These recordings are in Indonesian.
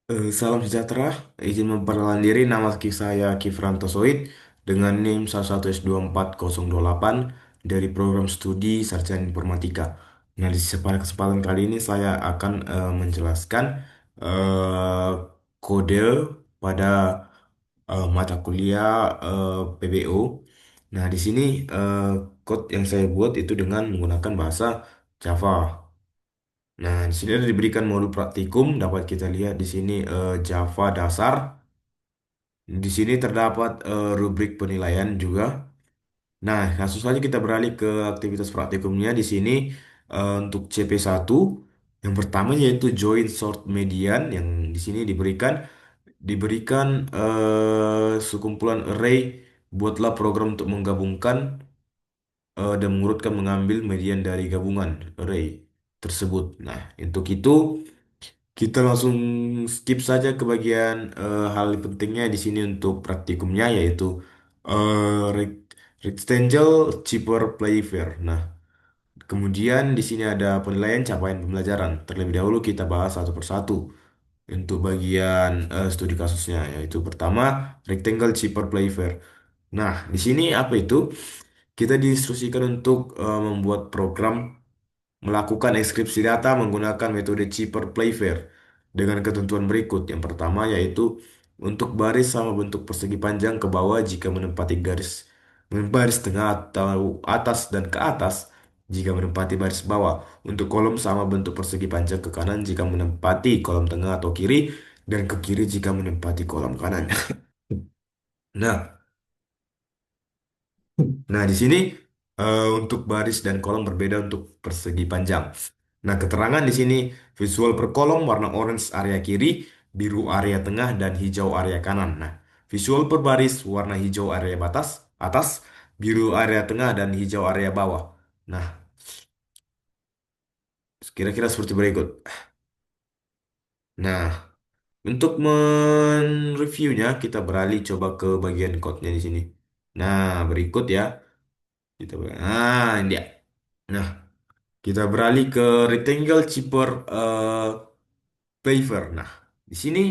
Salam sejahtera, izin memperkenalkan diri, nama saya Kifranto Soid dengan NIM 1124028 dari program studi Sarjana Informatika. Nah, pada kesempatan kali ini saya akan menjelaskan eh, kode pada mata kuliah PBO. Nah, di sini eh, code yang saya buat itu dengan menggunakan bahasa Java. Nah, di sini ada diberikan modul praktikum, dapat kita lihat di sini Java dasar. Di sini terdapat rubrik penilaian juga. Nah, langsung saja kita beralih ke aktivitas praktikumnya. Di sini untuk CP1 yang pertama yaitu join sort median yang di sini diberikan sekumpulan array. Buatlah program untuk menggabungkan dan mengurutkan mengambil median dari gabungan array tersebut. Nah, untuk itu kita langsung skip saja ke bagian hal pentingnya di sini untuk praktikumnya yaitu rectangle cheaper playfair. Nah, kemudian di sini ada penilaian capaian pembelajaran. Terlebih dahulu kita bahas satu persatu untuk bagian studi kasusnya yaitu pertama rectangle cheaper playfair. Nah, di sini apa itu? Kita diinstruksikan untuk membuat program melakukan ekskripsi data menggunakan metode cheaper playfair dengan ketentuan berikut. Yang pertama yaitu untuk baris sama bentuk persegi panjang ke bawah jika menempati baris tengah atau atas dan ke atas jika menempati baris bawah. Untuk kolom sama bentuk persegi panjang ke kanan jika menempati kolom tengah atau kiri dan ke kiri jika menempati kolom kanan. Nah, Nah, di sini untuk baris dan kolom berbeda untuk persegi panjang. Nah, keterangan di sini visual per kolom warna orange area kiri, biru area tengah, dan hijau area kanan. Nah, visual per baris warna hijau area batas atas, biru area tengah, dan hijau area bawah. Nah, kira-kira seperti berikut. Nah, untuk mereviewnya, kita beralih coba ke bagian code-nya di sini. Nah, berikut ya. Ini dia. Nah, kita beralih ke rectangle cheaper paver. Nah, di sini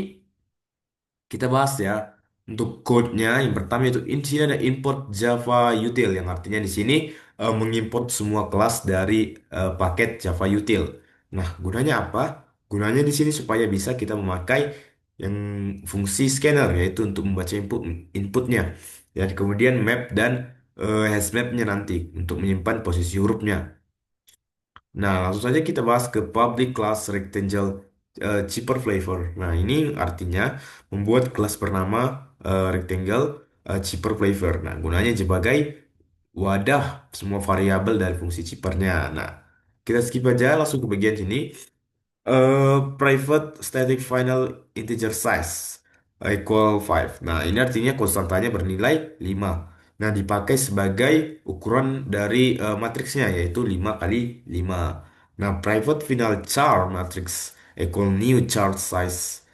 kita bahas ya untuk code-nya. Yang pertama itu di sini ada import Java util yang artinya di sini mengimport semua kelas dari paket Java util. Nah, gunanya apa? Gunanya di sini supaya bisa kita memakai yang fungsi scanner yaitu untuk membaca inputnya. Dan kemudian map dan hash map-nya nanti untuk menyimpan posisi hurufnya. Nah, langsung saja kita bahas ke public class rectangle cheaper flavor. Nah, ini artinya membuat kelas bernama rectangle cheaper flavor. Nah, gunanya sebagai wadah semua variabel dan fungsi cheapernya. Nah, kita skip aja langsung ke bagian sini. Private static final integer size equal 5. Nah, ini artinya konstantanya bernilai 5. Nah, dipakai sebagai ukuran dari matriksnya yaitu 5 kali 5. Nah, private final char matrix equal new char size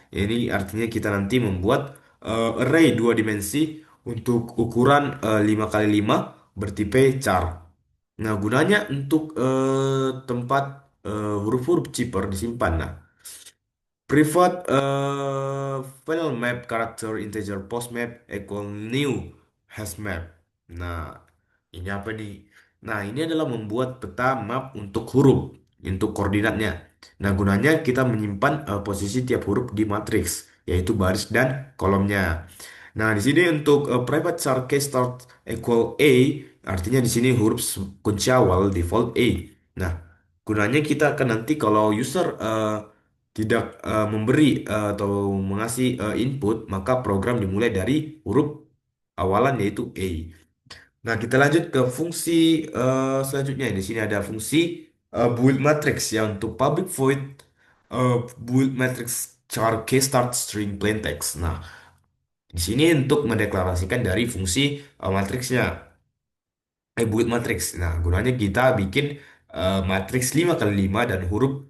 ini artinya kita nanti membuat array dua dimensi untuk ukuran 5 kali 5 bertipe char. Nah, gunanya untuk tempat huruf-huruf chipper disimpan. Nah, private final map character integer post map equal new hash map. Nah, ini apa nih? Nah, ini adalah membuat peta map untuk huruf, untuk koordinatnya. Nah, gunanya kita menyimpan posisi tiap huruf di matriks, yaitu baris dan kolomnya. Nah, di sini untuk private char case start equal A, artinya di sini huruf kunci awal default A. Nah, gunanya kita akan nanti kalau user tidak memberi atau mengasih input, maka program dimulai dari huruf awalan yaitu A. Nah, kita lanjut ke fungsi selanjutnya. Di sini ada fungsi build matrix yang untuk public void build matrix char case start string plain text. Nah, di sini untuk mendeklarasikan dari fungsi matriksnya, build matrix. Nah, gunanya kita bikin matriks 5 kali 5 dan huruf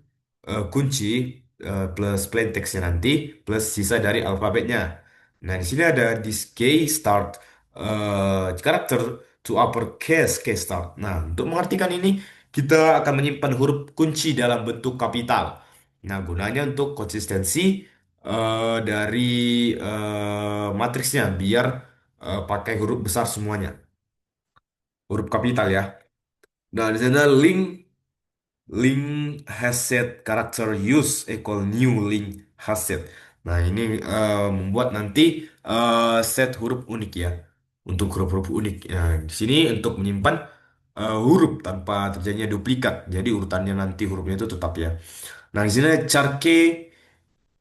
kunci plus plain textnya nanti plus sisa dari alfabetnya. Nah, di sini ada this key start character to uppercase case start. Nah, untuk mengartikan ini kita akan menyimpan huruf kunci dalam bentuk kapital. Nah, gunanya untuk konsistensi dari matriksnya biar pakai huruf besar semuanya, huruf kapital ya. Nah, di sana link has set karakter use equal new link has set. Nah, ini membuat nanti set huruf unik ya. Untuk huruf-huruf unik. Nah, di sini untuk menyimpan huruf tanpa terjadinya duplikat. Jadi urutannya nanti hurufnya itu tetap ya. Nah, di sini ada char K,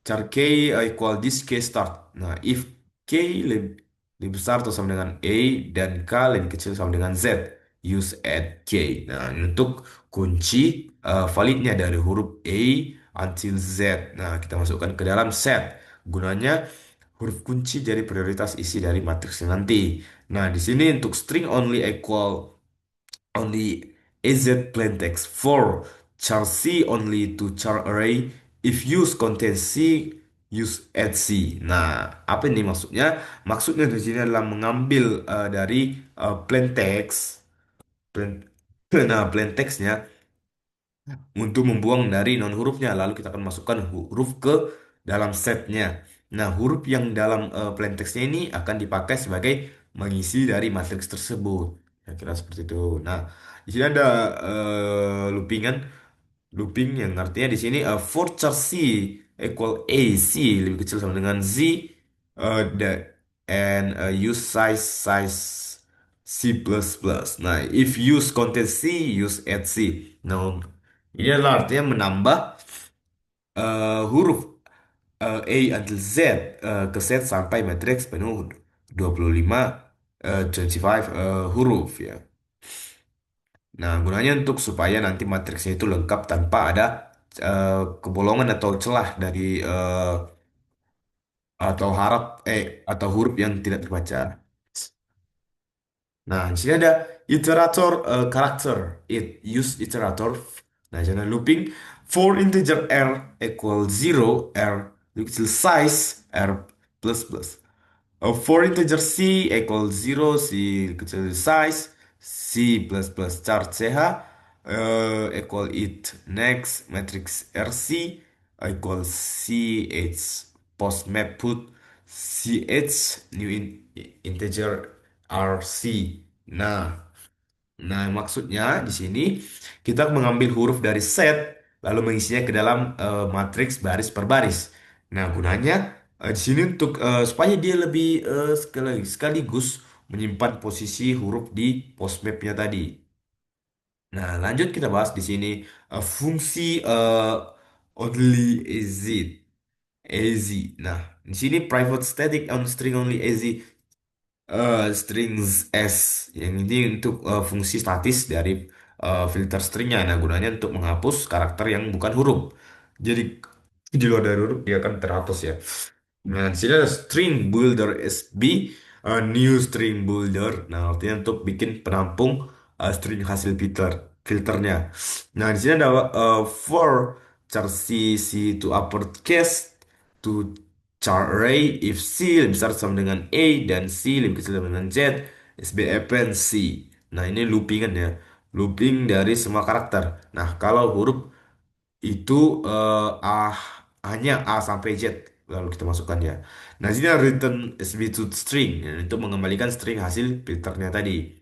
char K equal this K start. Nah, if K lebih besar atau sama dengan A dan K lebih kecil sama dengan Z, use add K. Nah, ini untuk kunci validnya dari huruf A until Z. Nah, kita masukkan ke dalam set. Gunanya huruf kunci jadi prioritas isi dari matriksnya nanti. Nah, di sini untuk string only equal only AZ plain text. For char C only to char array. If use contains C, use add C. Nah, apa ini maksudnya? Maksudnya di sini adalah mengambil dari plain text, plain, nah plain textnya untuk membuang dari non hurufnya. Lalu kita akan masukkan huruf ke dalam setnya. Nah, huruf yang dalam plain textnya ini akan dipakai sebagai mengisi dari matriks tersebut. Ya, kira seperti itu. Nah, di sini ada loopingan, looping yang artinya di sini for char C equal A, C lebih kecil sama dengan Z, and use size C++. Nah, if use contain C, use add C. Nah, ini adalah artinya menambah huruf A until Z ke set sampai matriks penuh 25 25 huruf ya. Nah, gunanya untuk supaya nanti matriksnya itu lengkap tanpa ada kebolongan atau celah dari atau atau huruf yang tidak terbaca. Nah, di sini ada iterator karakter. Use iterator. Nah, jangan looping. For integer r equal 0, r kecil size r plus plus. For integer c equal 0, c kecil size c plus plus char ch equal it next matrix rc equal ch post map put ch new integer rc. Nah, nah, maksudnya di sini kita mengambil huruf dari set lalu mengisinya ke dalam matriks baris per baris. Nah, gunanya di sini untuk supaya dia lebih sekaligus menyimpan posisi huruf di postmapnya tadi. Nah, lanjut kita bahas di sini fungsi only exit AZ. Nah, di sini private static on string only AZ strings S yang ini untuk fungsi statis dari filter stringnya. Nah, gunanya untuk menghapus karakter yang bukan huruf. Jadi di luar dari huruf dia akan terhapus ya. Nah, di sini ada string builder SB, new string builder. Nah, artinya untuk bikin penampung string hasil filternya. Nah, di sini ada for char C to uppercase to char array if C lebih besar sama dengan A dan C lebih kecil sama dengan Z, SB append C. Nah, ini loopingan ya. Looping dari semua karakter. Nah, kalau huruf itu hanya A sampai Z lalu kita masukkan ya. Nah, sini ada return SB to string ya, untuk mengembalikan string hasil filternya tadi.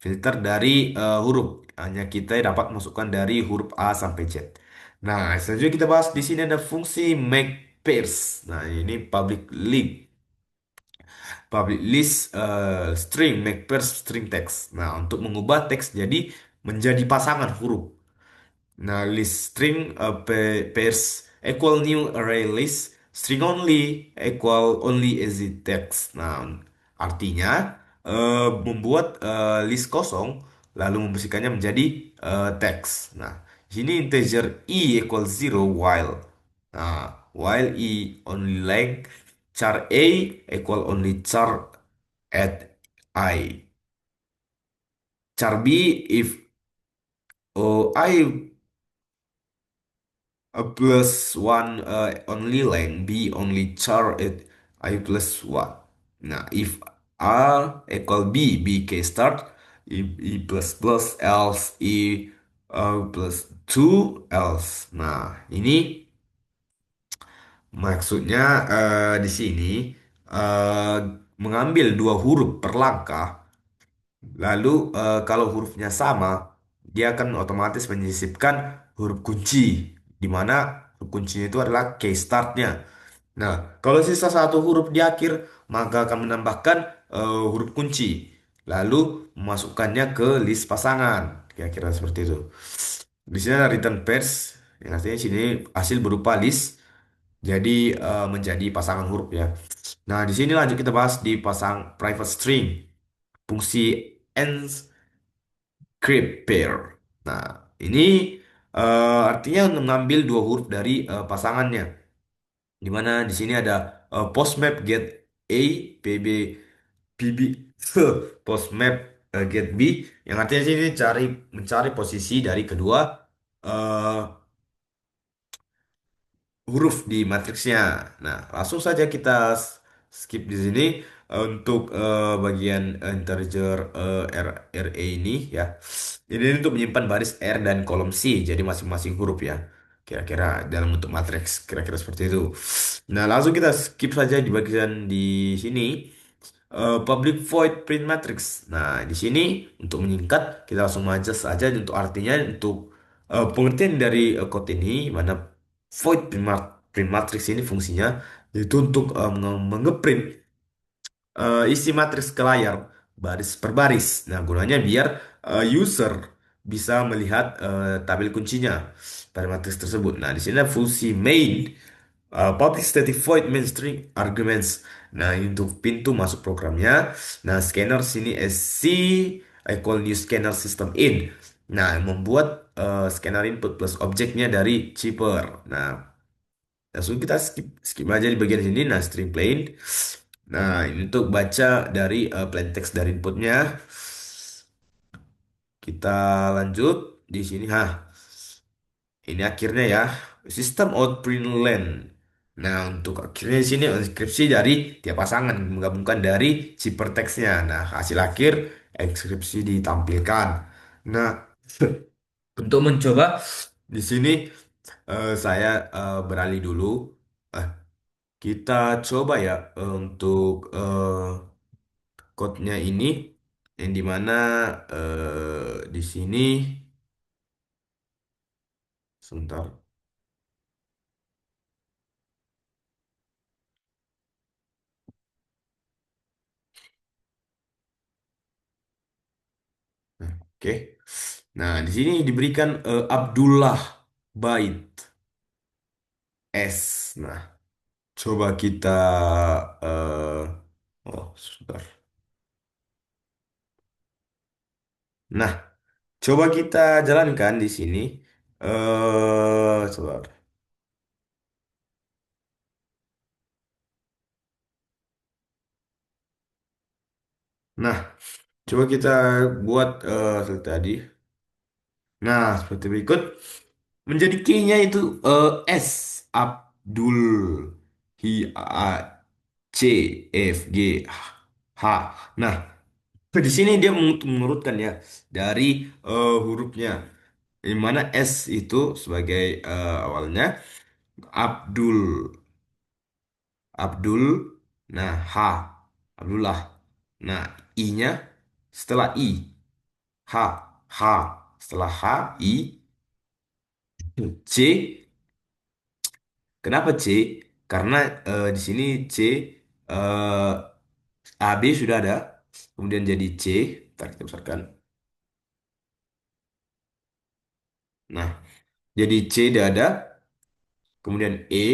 Filter dari huruf hanya kita dapat masukkan dari huruf A sampai Z. Nah, selanjutnya kita bahas di sini ada fungsi make pairs. Nah, ini public list string make pairs string text. Nah, untuk mengubah teks jadi menjadi pasangan huruf. Nah, list string pairs equal new array list string only equal only as it text. Nah, artinya membuat list kosong lalu membersihkannya menjadi teks. Nah, di sini integer i equal zero while i only length char a equal only char at I. Char b if I a plus one only length, B only char it I plus one. Nah, if A equal B, B K start, I plus plus, else I plus two else. Nah, ini maksudnya di sini eh, mengambil dua huruf per langkah. Lalu kalau hurufnya sama, dia akan otomatis menyisipkan huruf kunci, di mana huruf kuncinya itu adalah key startnya. Nah, kalau sisa satu huruf di akhir, maka akan menambahkan huruf kunci. Lalu memasukkannya ke list pasangan. Kira-kira seperti itu. Di sini ada return pairs, yang artinya di sini hasil berupa list, jadi menjadi pasangan huruf ya. Nah, di sini lanjut kita bahas di pasang private string, fungsi encrypt pair. Nah, ini artinya mengambil dua huruf dari pasangannya. Di mana di sini ada postmap get A, PB, PB, postmap get B, yang artinya sini mencari posisi dari kedua eh, huruf di matriksnya. Nah, langsung saja kita skip di sini untuk bagian integer RA ini ya. Ini untuk menyimpan baris R dan kolom C, jadi masing-masing huruf ya. Kira-kira dalam bentuk matriks, kira-kira seperti itu. Nah, langsung kita skip saja di bagian di sini. Public void print matrix. Nah, di sini untuk menyingkat kita langsung aja saja untuk artinya untuk pengertian dari code ini mana void print matrix ini fungsinya yaitu untuk mengeprint isi matriks ke layar baris per baris. Nah, gunanya biar user bisa melihat tabel kuncinya pada matriks tersebut. Nah, di sini ada fungsi main, public static void main string arguments. Nah, ini untuk pintu masuk programnya. Nah, scanner sini sc equal new scanner system in. Nah, membuat scanner input plus objeknya dari chipper. Nah, langsung kita skip aja di bagian sini. Nah, string plain. Nah, ini untuk baca dari plain text dari inputnya. Kita lanjut di sini. Ini akhirnya ya. Sistem out println. Nah, untuk akhirnya di sini inskripsi dari tiap pasangan menggabungkan dari ciphertextnya. Nah, hasil akhir inskripsi ditampilkan. Nah, untuk mencoba di sini saya beralih dulu. Eh, Kita coba ya untuk code-nya ini yang dimana di sini sebentar. Oke. Nah, di sini diberikan Abdullah Bait S. Nah, coba kita sebentar. Nah, coba kita jalankan di sini. Sebentar. Nah, coba kita buat seperti tadi. Nah, seperti berikut. Menjadi key-nya itu S Abdul C F G H. Nah, di sini dia mengurutkan ya dari hurufnya. Di mana S itu sebagai awalnya Abdul Abdul. Nah, H Abdullah. Nah, I-nya setelah I H H setelah H I C. Kenapa C? Karena di sini C eh, AB sudah ada, kemudian jadi C. Ntar kita besarkan. Nah, jadi C sudah ada, kemudian A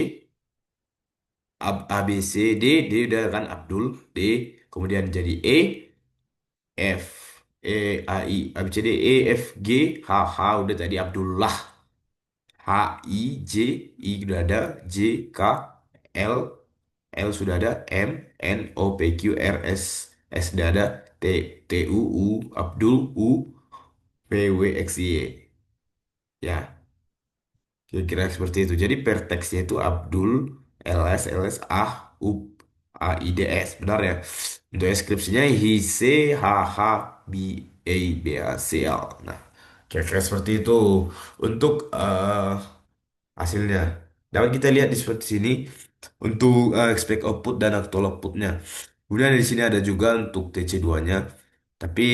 B C D udah kan Abdul D, kemudian jadi F A B C D E F G H udah tadi Abdullah. H I J I sudah ada, J K L L sudah ada, M N O P Q R S S sudah ada, T T U Abdul U P W X Y. Ya, kira-kira seperti itu. Jadi per teksnya itu Abdul LS A U A I D S. Benar ya? Untuk deskripsinya he, C H H B A B A C L. Nah, Kira-kira seperti itu untuk hasilnya. Dapat kita lihat di seperti sini untuk expect output dan actual outputnya. Kemudian di sini ada juga untuk TC2-nya. Tapi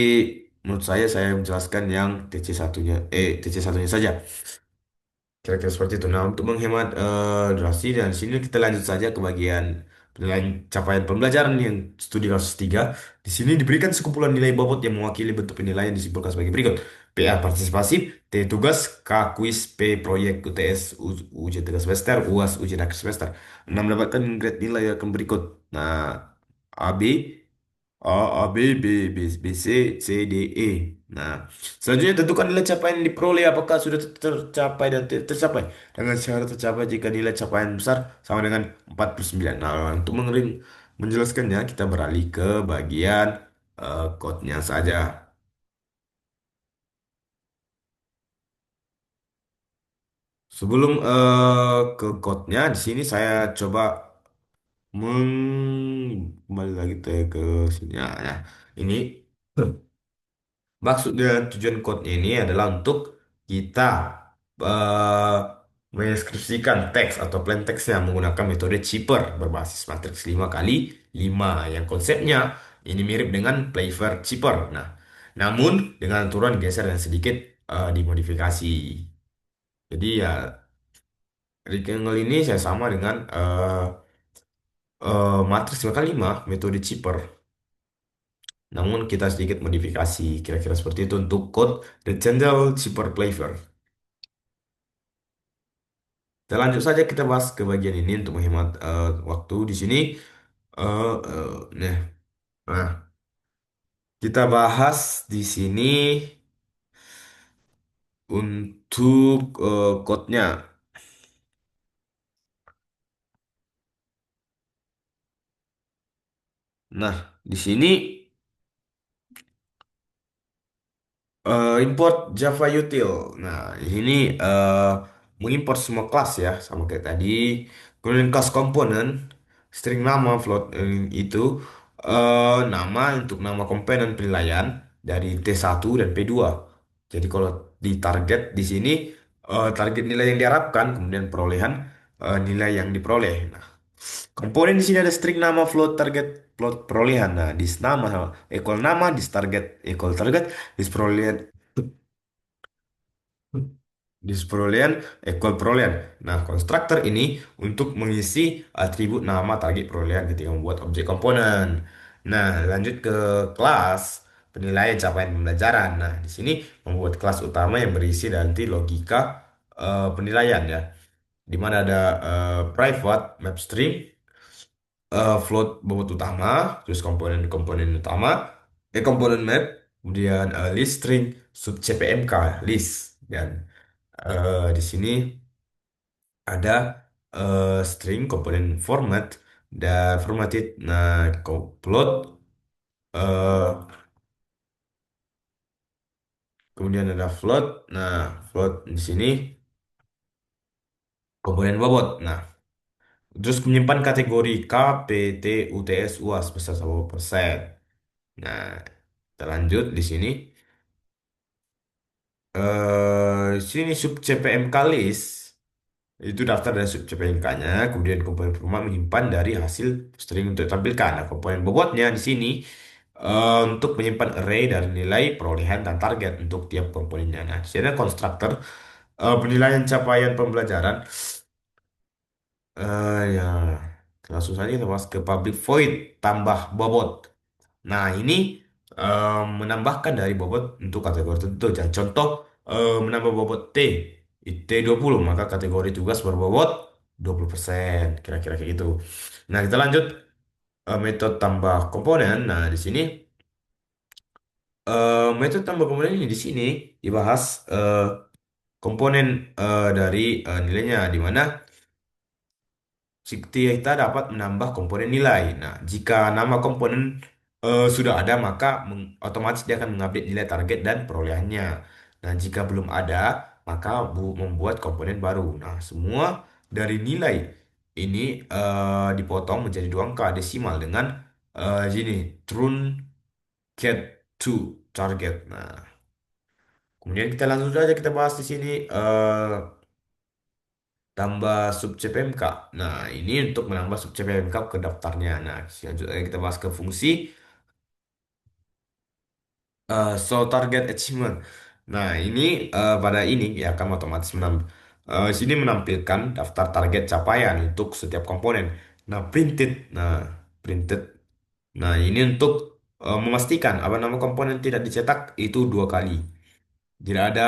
menurut saya menjelaskan yang TC1-nya saja. Kira-kira seperti itu. Nah, untuk menghemat durasi dan sini kita lanjut saja ke bagian penilaian capaian pembelajaran yang studi kasus 3. Di sini diberikan sekumpulan nilai bobot yang mewakili bentuk penilaian disimpulkan sebagai berikut. PA partisipasi, T tugas, K kuis, P proyek, UTS, ujian tengah semester, UAS ujian akhir semester. 6 mendapatkan grade nilai yang akan berikut. Nah, AB A, A, B, C, C, D, E. Nah, selanjutnya tentukan nilai capaian yang diperoleh apakah sudah tercapai dan tidak tercapai. Dengan syarat tercapai jika nilai capaian besar sama dengan 49. Nah, untuk menjelaskannya kita beralih ke bagian code-nya saja. Sebelum ke code-nya, di sini saya coba kembali lagi ke sini. Ya. Ini maksud dan tujuan code ini adalah untuk kita eh, mendeskripsikan teks atau plain teksnya menggunakan metode Cheaper berbasis matriks 5 kali 5 yang konsepnya ini mirip dengan Playfair Cheaper. Nah, namun dengan aturan geser dan sedikit dimodifikasi. Jadi ya rectangle ini saya sama dengan matriks 5 kali 5 metode Cheaper. Namun kita sedikit modifikasi kira-kira seperti itu untuk code rectangle Cheaper Playfair. Kita lanjut saja kita bahas ke bagian ini untuk menghemat waktu di sini. Nah, nah, kita bahas di sini untuk code-nya. Nah, di sini import Java Util. Nah, di sini mengimport semua kelas ya, sama kayak tadi. Kemudian kelas komponen, string nama float itu nama untuk nama komponen penilaian dari T1 dan P2. Jadi kalau di target di sini target nilai yang diharapkan, kemudian perolehan nilai yang diperoleh. Nah, komponen di sini ada string nama float target float perolehan. Nah, dis nama sama equal nama, dis target equal target, dis perolehan dis perolehan equal perolehan. Nah, konstruktor ini untuk mengisi atribut nama target perolehan ketika membuat objek komponen. Nah, lanjut ke kelas penilaian capaian pembelajaran. Nah, di sini membuat kelas utama yang berisi nanti logika penilaian ya, di mana ada private map string, float bobot utama, terus komponen-komponen utama, komponen map, kemudian list string, sub CPMK, list, dan di sini ada string komponen format dan formatted. Nah, float, eh, kemudian ada float. Nah, float di sini komponen bobot. Nah, terus menyimpan kategori K, P, T, UTS, UAS besar 1%. Nah, kita lanjut di sini. Di sini sub CPMK list itu daftar dari sub CPMK-nya, kemudian komponen format menyimpan dari hasil string untuk ditampilkan. Nah, komponen bobotnya di sini untuk menyimpan array dari nilai perolehan dan target untuk tiap komponennya. Nah, di sini ada konstruktor penilaian capaian pembelajaran. Ya, langsung saja kita masuk ke public void tambah bobot. Nah, ini menambahkan dari bobot untuk kategori tertentu. Dan contoh menambah bobot T, T 20, maka kategori tugas berbobot 20%, kira-kira kayak gitu. Nah, kita lanjut metode tambah komponen. Nah, di sini metode tambah komponen ini di sini dibahas komponen dari nilainya, di mana kita dapat menambah komponen nilai. Nah, jika nama komponen sudah ada, maka otomatis dia akan mengupdate nilai target dan perolehannya. Nah, jika belum ada, maka membuat komponen baru. Nah, semua dari nilai ini dipotong menjadi dua angka desimal dengan ini, trun get to target. Nah, Kemudian kita langsung saja kita bahas di sini tambah sub CPMK. Nah, ini untuk menambah sub CPMK ke daftarnya. Nah, selanjutnya kita bahas ke fungsi so target achievement. Nah, ini pada ini ya akan otomatis sini menampilkan daftar target capaian untuk setiap komponen. Nah, printed. Nah, ini untuk memastikan apa nama komponen tidak dicetak itu dua kali. Tidak ada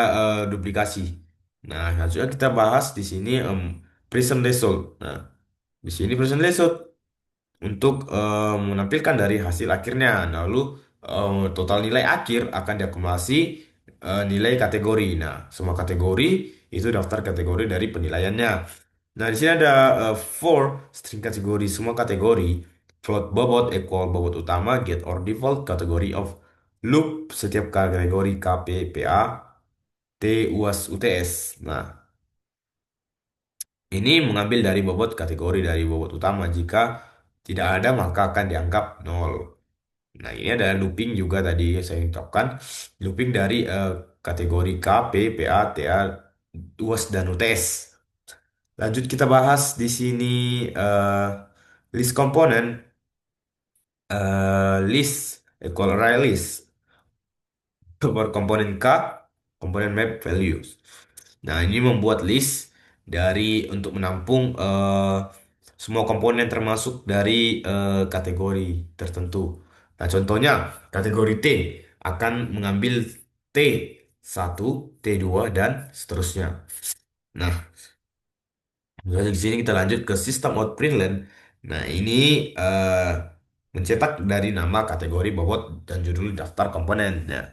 duplikasi. Nah, selanjutnya kita bahas di sini present result. Nah, di sini present result untuk menampilkan dari hasil akhirnya. Nah, lalu total nilai akhir akan diakumulasi nilai kategori. Nah, semua kategori itu daftar kategori dari penilaiannya. Nah, di sini ada string kategori, semua kategori. Float bobot equal bobot utama, get or default kategori of loop setiap kategori KP, PA, T, UAS, UTS. Nah, ini mengambil dari bobot kategori dari bobot utama. Jika tidak ada, maka akan dianggap nol. Nah, ini ada looping juga tadi saya ucapkan. Looping dari kategori K, P, PA, TA, UAS, dan UTS. Lanjut kita bahas di sini eh, list komponen, list equal array list. Komponen K, komponen map values. Nah, ini membuat list untuk menampung semua komponen termasuk dari kategori tertentu. Nah, contohnya kategori T akan mengambil T1, T2 dan seterusnya. Nah, dari sini kita lanjut ke sistem out println. Nah, ini eh, mencetak dari nama kategori bobot dan judul daftar komponen. Nah,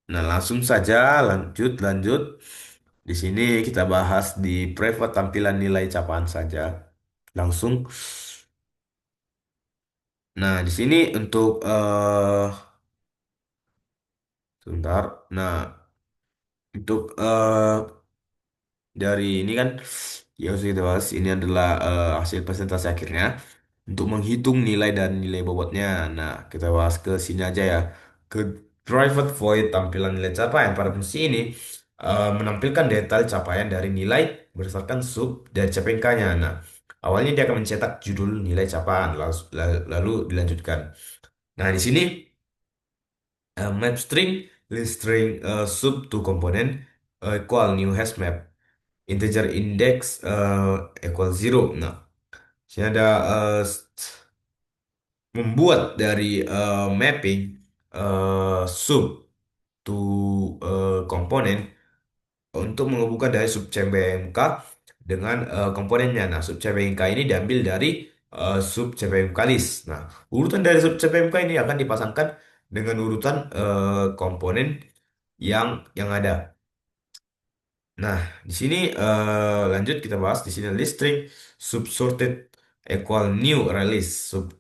langsung saja lanjut. Di sini kita bahas di private tampilan nilai capaan saja. Langsung. Nah, di sini untuk sebentar. Nah, untuk dari ini kan yang sudah kita bahas ini adalah hasil presentasi akhirnya untuk menghitung nilai dan nilai bobotnya. Nah, kita bahas ke sini aja ya. Ke private void tampilan nilai capaian pada fungsi ini menampilkan detail capaian dari nilai berdasarkan sub dan CPK-nya. Nah, awalnya dia akan mencetak judul nilai capaian lalu dilanjutkan. Nah, di sini map string list string sub to komponen equal new hash map integer index equal zero. Nah, sini ada membuat dari mapping sub to komponen untuk menghubungkan dari sub CBMK dengan komponennya. Nah, sub CBMK ini diambil dari sub CBMK list. Nah, urutan dari sub CBMK ini akan dipasangkan dengan urutan komponen yang ada. Nah, di sini lanjut kita bahas di sini list string subsorted equal new release sub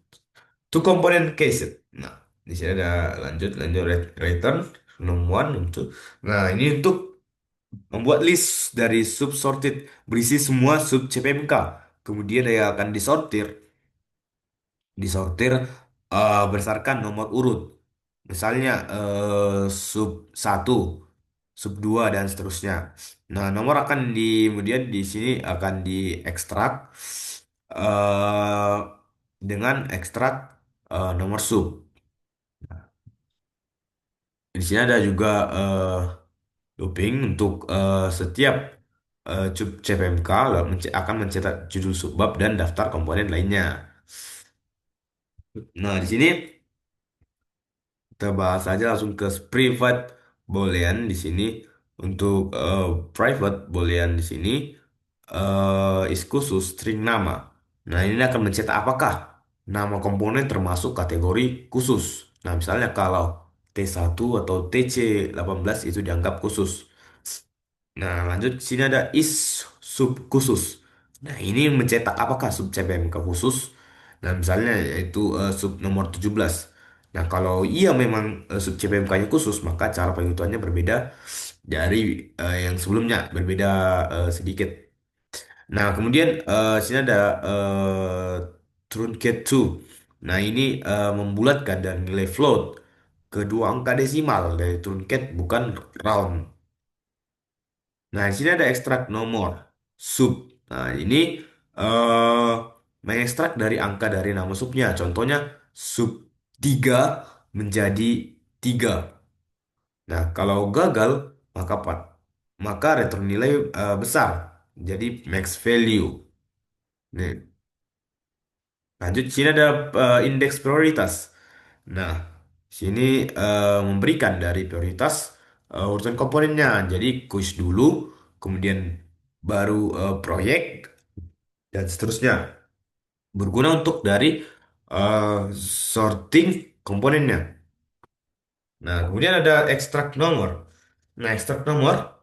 to component case. Nah, di sini ada lanjut return num one num two. Nah, ini untuk membuat list dari subsorted berisi semua sub CPMK. Kemudian dia akan disortir berdasarkan nomor urut. Misalnya sub satu, sub 2 dan seterusnya. Nah, nomor akan kemudian di sini akan diekstrak eh, dengan ekstrak nomor sub. Di sini ada juga looping untuk setiap sub CPMK lalu akan mencetak judul subbab dan daftar komponen lainnya. Nah, di sini kita bahas aja langsung ke private boolean di sini. Untuk private boolean di sini is khusus string nama. Nah, ini akan mencetak apakah nama komponen termasuk kategori khusus. Nah, misalnya kalau T1 atau TC18 itu dianggap khusus. Nah, lanjut sini ada is sub khusus. Nah, ini mencetak apakah sub CPMK khusus. Nah, misalnya yaitu sub nomor 17. Nah, kalau ia memang sub CPMK-nya khusus, maka cara penghitungannya berbeda dari yang sebelumnya, berbeda sedikit. Nah, kemudian sini ada truncate to. Nah, ini membulatkan dari nilai float kedua angka desimal dari truncat bukan round. Nah, di sini ada ekstrak nomor sub. Nah, ini eh mengekstrak dari angka dari nama subnya. Contohnya sub 3 menjadi 3. Nah, kalau gagal, maka apa? Maka return nilai besar. Jadi max value. Nih, lanjut, sini ada indeks prioritas. Nah, sini memberikan dari prioritas urutan komponennya. Jadi kuis dulu, kemudian baru proyek dan seterusnya. Berguna untuk dari sorting komponennya. Nah, kemudian ada ekstrak nomor. Nah, ekstrak nomor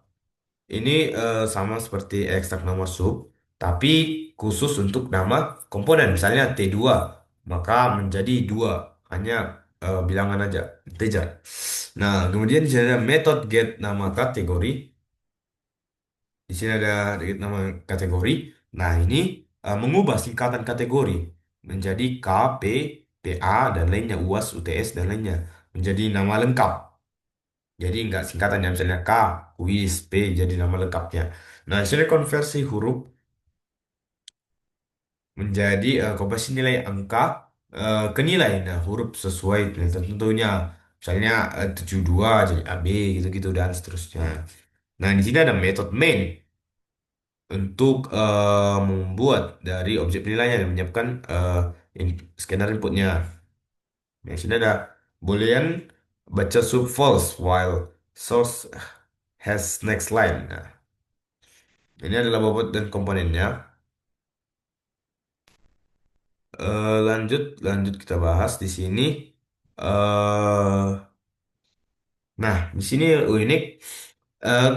ini sama seperti ekstrak nomor sub, tapi khusus untuk nama komponen. Misalnya T2, maka menjadi 2. Hanya bilangan aja, integer. Nah, kemudian di sini ada metode get nama kategori. Di sini ada get nama kategori. Nah, ini mengubah singkatan kategori menjadi K, P, PA, dan lainnya, UAS, UTS, dan lainnya. Menjadi nama lengkap. Jadi nggak singkatannya, misalnya K, kuis, P, jadi nama lengkapnya. Nah, di sini konversi huruf menjadi konversi nilai angka ke nilai. Nah, huruf sesuai nilai tentunya. Misalnya 72 jadi AB, gitu-gitu, dan seterusnya. Nah, di sini ada metode main untuk membuat dari objek penilaian yang menyiapkan scanner inputnya. Nah, di sini ada boolean baca sub false while source has next line. Nah, ini adalah bobot dan komponennya. Lanjut, lanjut kita bahas di sini. eh nah, di sini unik.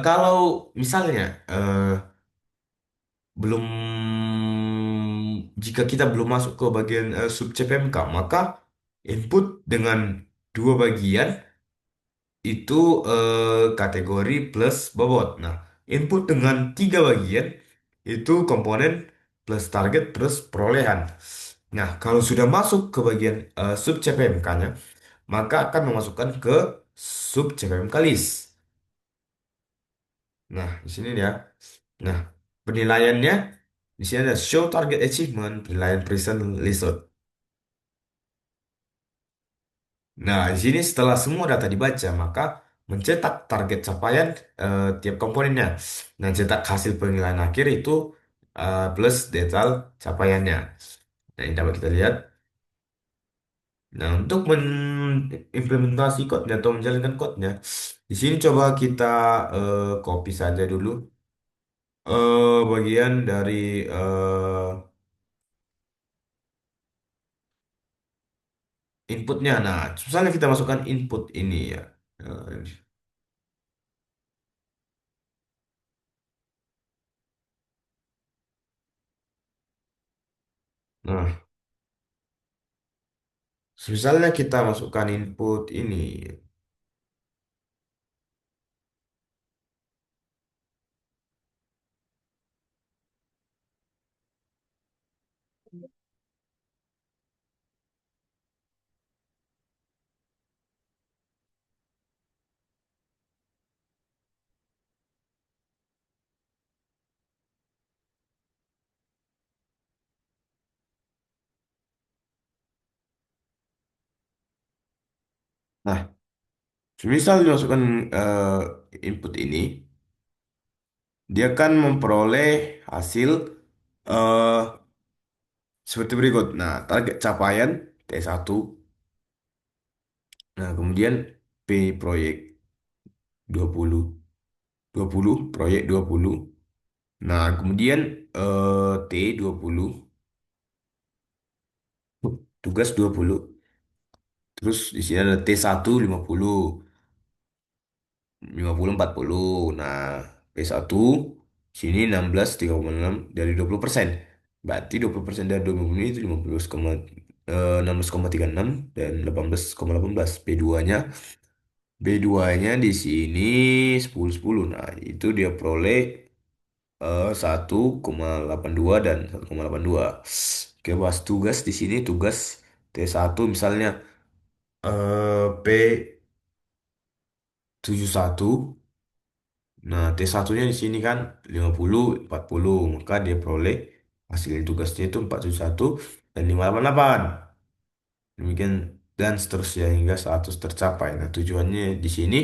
Kalau misalnya belum, jika kita belum masuk ke bagian sub CPMK, maka input dengan dua bagian itu kategori plus bobot. Nah, input dengan tiga bagian itu komponen plus target plus perolehan. Nah, kalau sudah masuk ke bagian sub CPMK-nya, maka akan memasukkan ke sub CPMK list. Nah, di sini ya. Nah, penilaiannya di sini ada show target achievement, penilaian present result. Nah, di sini setelah semua data dibaca, maka mencetak target capaian tiap komponennya. Nah, cetak hasil penilaian akhir itu plus detail capaiannya. Nah, ini dapat kita lihat. Nah, untuk mengimplementasi code atau menjalankan code-nya, di sini coba kita copy saja dulu bagian dari inputnya. Nah, misalnya kita masukkan input ini ya. Eh, Nah, misalnya kita masukkan input ini. Nah, misal dimasukkan input ini, dia akan memperoleh hasil eh seperti berikut. Nah, target capaian T1. Nah, kemudian P proyek 20, 20 proyek 20. Nah, kemudian T 20, tugas 20. Terus di sini ada T1 50, 50 40. Nah, P1 sini 16 3,6 dari 20%. Berarti 20% dari 20 itu 16,36 dan 18,18. B2-nya B2-nya di sini 10,10. Nah, itu dia peroleh 1,82 dan 1,82. Oke, bahas tugas di sini, tugas T1 misalnya P. 71. Nah, T1-nya di sini kan 50, 40. Maka dia peroleh hasil tugasnya itu 471 dan 588. Demikian dan seterusnya hingga 100 tercapai. Nah, tujuannya di sini,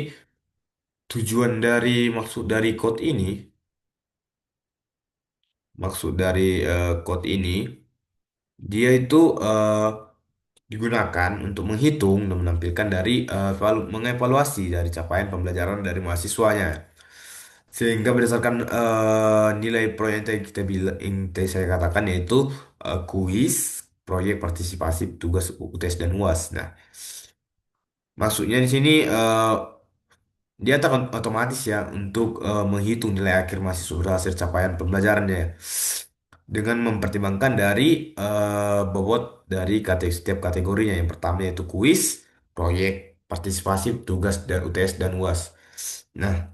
tujuan dari maksud dari code ini, maksud dari code ini, dia itu digunakan untuk menghitung dan menampilkan dari mengevaluasi dari capaian pembelajaran dari mahasiswanya. Sehingga berdasarkan nilai proyek yang kita bilang, yang tadi saya katakan yaitu kuis, proyek partisipasi, tugas UTS dan UAS. Nah, maksudnya di sini dia tak otomatis ya untuk menghitung nilai akhir mahasiswa hasil capaian pembelajarannya dengan mempertimbangkan dari bobot dari setiap kategorinya. Yang pertama yaitu kuis, proyek, partisipasi, tugas dan UTS dan UAS. Nah,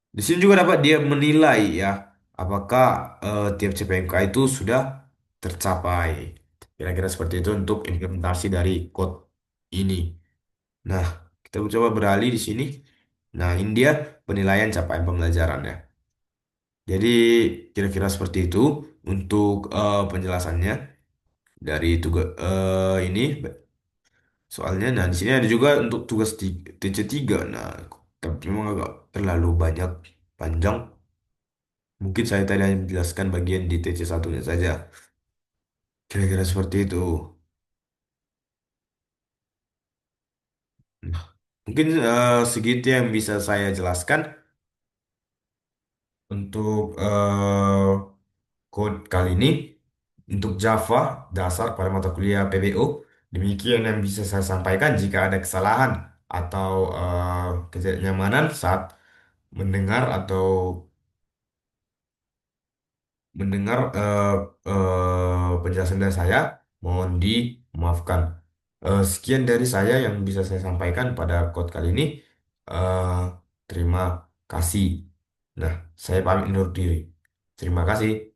di sini juga dapat dia menilai ya apakah tiap CPMK itu sudah tercapai. Kira-kira seperti itu untuk implementasi dari code ini. Nah, kita coba beralih di sini. Nah, ini dia penilaian capaian pembelajarannya. Jadi, kira-kira seperti itu untuk penjelasannya dari tugas ini soalnya. Nah, di sini ada juga untuk tugas TC3. Nah, tapi memang agak terlalu banyak panjang. Mungkin saya tadi hanya menjelaskan bagian di TC1-nya saja. Kira-kira seperti itu. Nah, mungkin segitu yang bisa saya jelaskan untuk code kali ini. Untuk Java, dasar pada mata kuliah PBO. Demikian yang bisa saya sampaikan. Jika ada kesalahan atau ketidaknyamanan saat mendengar atau penjelasan dari saya, mohon dimaafkan. Sekian dari saya yang bisa saya sampaikan pada code kali ini. Eh, Terima kasih. Nah, saya pamit undur diri. Terima kasih.